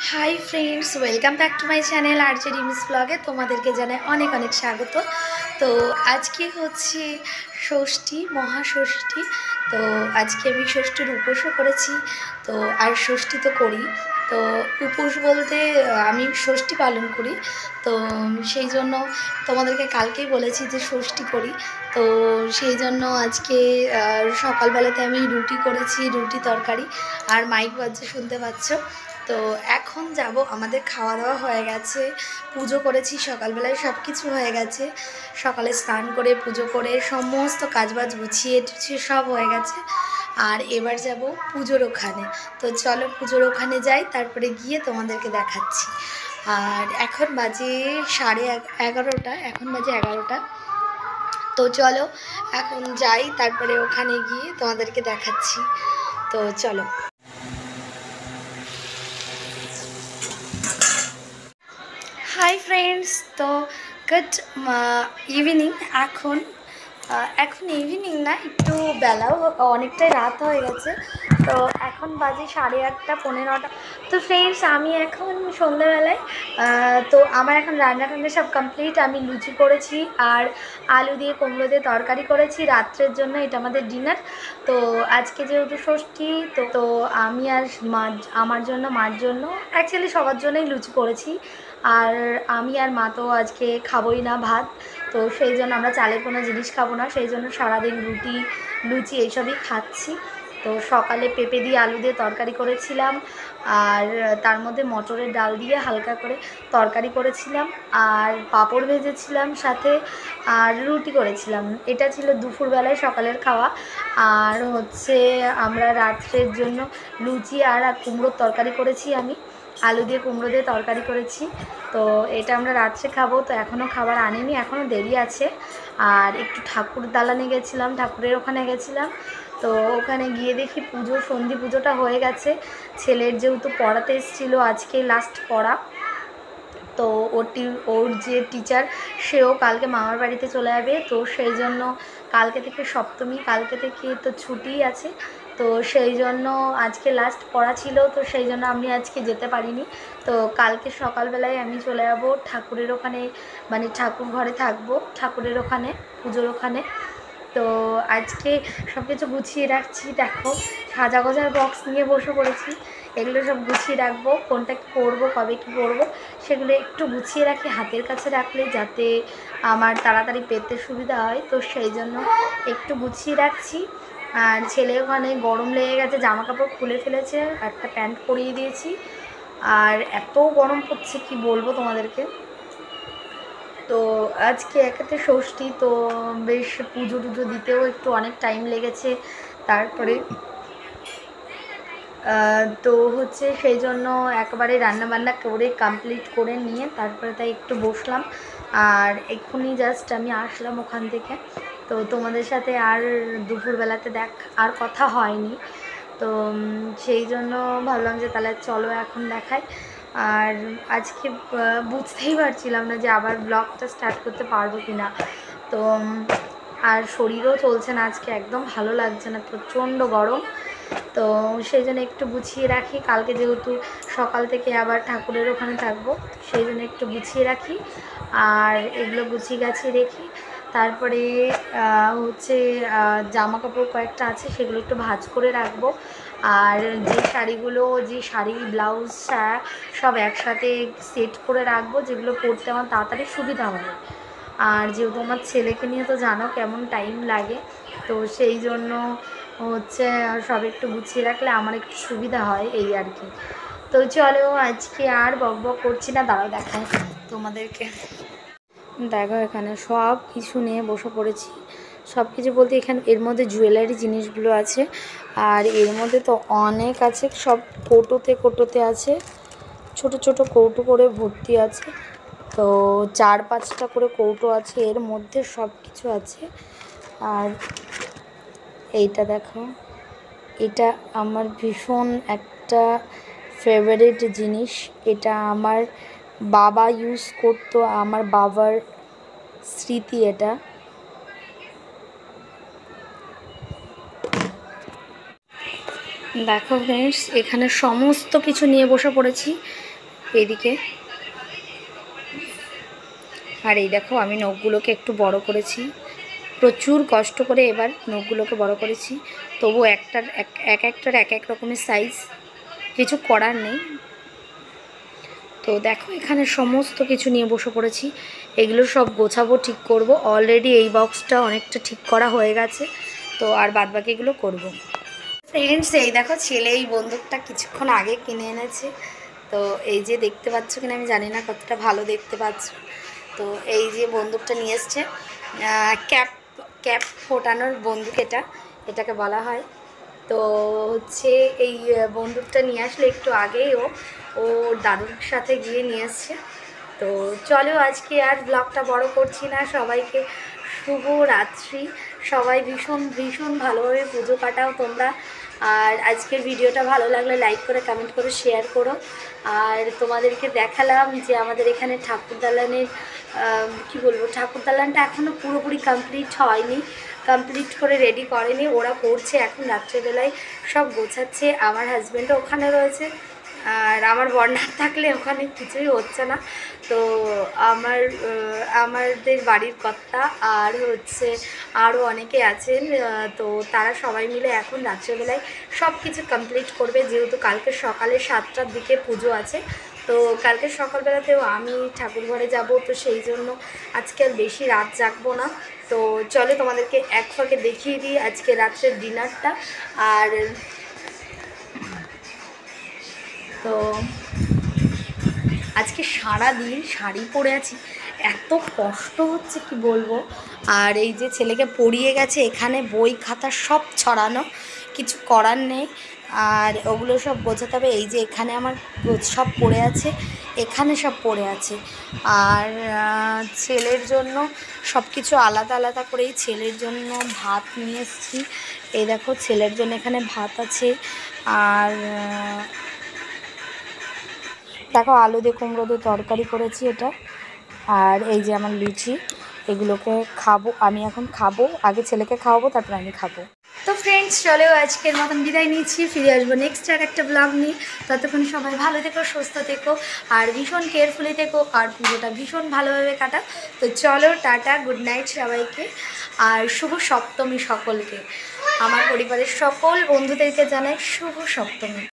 High friends, welcome back to my channel RJ Rimi's ব্লগে তোমাদেরকে জানাই অনেক অনেক স্বাগত। তো আজকে হচ্ছে ষষ্ঠী, মহাষষ্ঠী। তো আজকে আমি ষষ্ঠীর উপোসও করেছি। তো আর ষষ্ঠী তো করি। তো উপোস বলতে আমি ষষ্ঠী পালন করি। তো সেই জন্য তোমাদেরকে কালকেই বলেছি যে ষষ্ঠী করি। তো সেই জন্য আজকে সকালবেলাতে আমি রুটি করেছি, রুটি তরকারি। আর মাইক বাজছে শুনতে পাচ্ছ। তো এখন যাব, আমাদের খাওয়া দাওয়া হয়ে গেছে, পুজো করেছি সকালবেলায়, সব কিছু হয়ে গেছে। সকালে স্নান করে পুজো করে সমস্ত কাজবাজ গুছিয়ে টুছিয়ে সব হয়ে গেছে। আর এবার যাব পুজোর ওখানে। তো চলো পুজোর ওখানে যাই, তারপরে গিয়ে তোমাদেরকে দেখাচ্ছি। আর এখন বাজে 11:30, এখন বাজে 11টা। তো চলো এখন যাই, তারপরে ওখানে গিয়ে তোমাদেরকে দেখাচ্ছি। তো চলো। হাই ফ্রেন্ডস, তো গুড ইভিনিং। এখন ইভিনিং না, একটু বেলাও অনেকটাই রাত হয়ে গেছে। তো এখন বাজে 8:30, 9:15। তো ফ্রেন্ডস, আমি এখন সন্ধ্যাবেলায় তো আমার এখন রান্না টান্না সব কমপ্লিট। আমি লুচি করেছি আর আলু দিয়ে কুমড়ো দিয়ে তরকারি করেছি রাত্রের জন্য, এটা আমাদের ডিনার। তো আজকে যেহেতু ষষ্ঠী, তো আমি আর মা, আমার জন্য, মার জন্য, অ্যাকচুয়ালি সবার জন্যই লুচি করেছি। আর আমি আর মা তো আজকে খাবোই না ভাত। তো সেই জন্য আমরা চালের কোনো জিনিস খাবো না, সেই জন্য সারাদিন রুটি লুচি এইসবই খাচ্ছি। তো সকালে পেঁপে দিয়ে আলু দিয়ে তরকারি করেছিলাম, আর তার মধ্যে মটরের ডাল দিয়ে হালকা করে তরকারি করেছিলাম, আর পাঁপড় ভেজেছিলাম সাথে, আর রুটি করেছিলাম। এটা ছিল দুপুরবেলায় সকালের খাওয়া। আর হচ্ছে আমরা রাত্রের জন্য লুচি আর কুমড়োর তরকারি করেছি, আমি আলু দিয়ে কুমড়ো দিয়ে তরকারি করেছি। তো এটা আমরা রাত্রে খাবো। তো এখনও খাবার আনিনি, এখনও দেরি আছে। আর একটু ঠাকুর দালানে গেছিলাম, ঠাকুরের ওখানে গেছিলাম। তো ওখানে গিয়ে দেখি সন্ধি পুজোটা হয়ে গেছে। ছেলের যেহেতু পড়াতে এসেছিলো, আজকে লাস্ট পড়া। তো ওর যে টিচার, সেও কালকে মামার বাড়িতে চলে যাবে। তো সেই জন্য কালকে থেকে সপ্তমী, কালকে থেকে তো ছুটি আছে। তো সেই জন্য আজকে লাস্ট পড়া ছিল, তো সেই জন্য আমি আজকে যেতে পারিনি। তো কালকে সকালবেলায় আমি চলে যাব ঠাকুরের ওখানে, মানে ঠাকুর ঘরে থাকবো, ঠাকুরের ওখানে, পুজোর ওখানে। তো আজকে সব কিছু গুছিয়ে রাখছি। দেখো, সাজা গোজার বক্স নিয়ে বসে পড়েছি। এগুলো সব গুছিয়ে রাখবো, কোনটা কী করবো, কবে কী করবো, সেগুলো একটু গুছিয়ে রাখি হাতের কাছে রাখলে, যাতে আমার তাড়াতাড়ি পেতে সুবিধা হয়। তো সেই জন্য একটু গুছিয়ে রাখছি। আর ছেলে ওখানে গরম লেগে গেছে, জামা কাপড় খুলে ফেলেছে, একটা প্যান্ট পরিয়ে দিয়েছি। আর এত গরম পড়ছে কি বলবো তোমাদেরকে। তো আজকে একাতে ষষ্ঠী, তো বেশ পুজো টুজো দিতেও একটু অনেক টাইম লেগেছে। তারপরে তো হচ্ছে সেই জন্য একবারে রান্নাবান্না করে কমপ্লিট করে নিয়ে তারপরে তাই একটু বসলাম। আর এক্ষুনি জাস্ট আমি আসলাম ওখান থেকে। তো তোমাদের সাথে আর দুপুরবেলাতে আর কথা হয়নি। তো সেই জন্য ভাবলাম যে তাহলে চলো এখন দেখাই। আর আজকে বুঝতেই পারছিলাম না যে আবার ব্লগটা স্টার্ট করতে পারবো কি না। তো আর শরীরও চলছে না আজকে, একদম ভালো লাগছে না, প্রচণ্ড গরম। তো সেই জন্য একটু গুছিয়ে রাখি, কালকে যেহেতু সকাল থেকে আবার ঠাকুরের ওখানে থাকবো, সেই জন্য একটু গুছিয়ে রাখি। আর এগুলো গুছিয়ে গাছিয়ে রেখি। তারপরে হচ্ছে জামা কাপড় কয়েকটা আছে, সেগুলো একটু ভাঁজ করে রাখবো। আর যে শাড়ি ব্লাউজ সব একসাথে সেট করে রাখবো, যেগুলো পরতে আমার তাড়াতাড়ি সুবিধা হবে। আর যেহেতু আমার ছেলেকে নিয়ে তো জানো কেমন টাইম লাগে, তো সেই জন্য হচ্ছে সব একটু গুছিয়ে রাখলে আমার একটু সুবিধা হয়, এই আর কি। তো চলো আজকে আর বকবক করছি না, দাঁড়াও দেখায় তোমাদেরকে। দেখো, এখানে সব কিছু নিয়ে বসে পড়েছি। সব কিছু বলতে এখানে এর মধ্যে জুয়েলারি জিনিসগুলো আছে, আর এর মধ্যে তো অনেক আছে, সব কৌটোতে আছে, ছোট ছোট কৌটো করে ভর্তি আছে। তো 4-5টা করে কৌটো আছে, এর মধ্যে সব কিছু আছে। আর এইটা দেখো, এটা আমার ভীষণ একটা ফেভারিট জিনিস। এটা আমার বাবা ইউজ করতো, আমার বাবার স্মৃতি এটা। দেখো ফ্রেন্ডস, এখানে সমস্ত কিছু নিয়ে বসে পড়েছি এদিকে। আর এই দেখো আমি নখগুলোকে একটু বড় করেছি, প্রচুর কষ্ট করে এবার নখগুলোকে বড় করেছি। তবু একটার এক একটার এক এক রকমের সাইজ, কিছু করার নেই। তো দেখো এখানে সমস্ত কিছু নিয়ে বসে পড়েছি, এগুলো সব গোছাবো, ঠিক করব। অলরেডি এই বক্সটা অনেকটা ঠিক করা হয়ে গেছে, তো আর বাদবাকিগুলো করব। ফ্রেন্ডস, এই দেখো ছেলে এই বন্দুকটা কিছুক্ষণ আগে কিনে এনেছে। তো এই যে দেখতে পাচ্ছ কিনা আমি জানি না কতটা ভালো দেখতে পাচ্ছ। তো এই যে বন্দুকটা নিয়ে এসছে, ক্যাপ ক্যাপ ফোটানোর বন্দুক এটাকে বলা হয়। তো হচ্ছে এই বন্দুকটা নিয়ে আসলে একটু আগেই ও দাদুর সাথে গিয়ে নিয়ে এসছে। তো চলো আজকে আর ব্লগটা বড় করছি না। সবাইকে শুভ রাত্রি। সবাই ভীষণ ভীষণ ভালোভাবে পুজো কাটাও তোমরা। আর আজকের ভিডিওটা ভালো লাগলে লাইক করে কমেন্ট করে শেয়ার করো। আর তোমাদেরকে দেখালাম যে আমাদের এখানে ঠাকুরদালানের কি বলবো, ঠাকুরদালানটা এখনও পুরোপুরি কমপ্লিট হয়নি, কমপ্লিট করে রেডি করেনি, ওরা করছে এখন রাত্রেবেলায়, সব গোছাচ্ছে। আমার হাজব্যান্ডও ওখানে রয়েছে, আর আমার বর না থাকলে ওখানে কিছুই হচ্ছে না। তো আমাদের বাড়ির কর্তা আর হচ্ছে আরও অনেকে আছেন, তো তারা সবাই মিলে এখন রাত্রেবেলায় সব কিছু কমপ্লিট করবে। যেহেতু কালকে সকালে 7টার দিকে পুজো আছে, তো কালকে সকালবেলাতেও আমি ঠাকুর ঘরে যাব, তো সেই জন্য আজকে আর বেশি রাত জাগবো না। তো চলো তোমাদেরকে এক ফাঁকে দেখিয়ে দিই আজকে রাত্রের ডিনারটা। আর তো আজকে সারা দিন শাড়ি পরে আছি, এত কষ্ট হচ্ছে কি বলবো। আর এই যে ছেলেকে পড়িয়ে গেছে, এখানে বই খাতা সব ছড়ানো, কিছু করার নেই। আর ওগুলো সব গোছাতে হবে। এই যে এখানে আমার সব পড়ে আছে, এখানে সব পড়ে আছে। আর ছেলের জন্য সব কিছু আলাদা আলাদা করেই ছেলের জন্য ভাত নিয়ে এসেছি। এই দেখো ছেলের জন্য এখানে ভাত আছে। আর দেখো আলু দিয়ে কুমড়ো দিয়ে তরকারি করেছি এটা। আর এই যে আমার লুচি, এগুলোকে খাবো, আমি এখন খাবো, আগে ছেলেকে খাওয়াবো তারপর আমি খাবো। তো ফ্রেন্ডস চলো আজকের মতন বিদায় নিচ্ছি, ফিরে আসবো নেক্সট আর একটা ব্লগ নিয়ে। ততক্ষণ সবাই ভালো থেকো, সুস্থ থেকো, আর ভীষণ কেয়ারফুলি থেকো, আর পুজোটা ভীষণ ভালোভাবে কাটাও। তো চলো টাটা, গুড নাইট সবাইকে, আর শুভ সপ্তমী সকলকে। আমার পরিবারের সকল বন্ধুদেরকে জানাই শুভ সপ্তমী।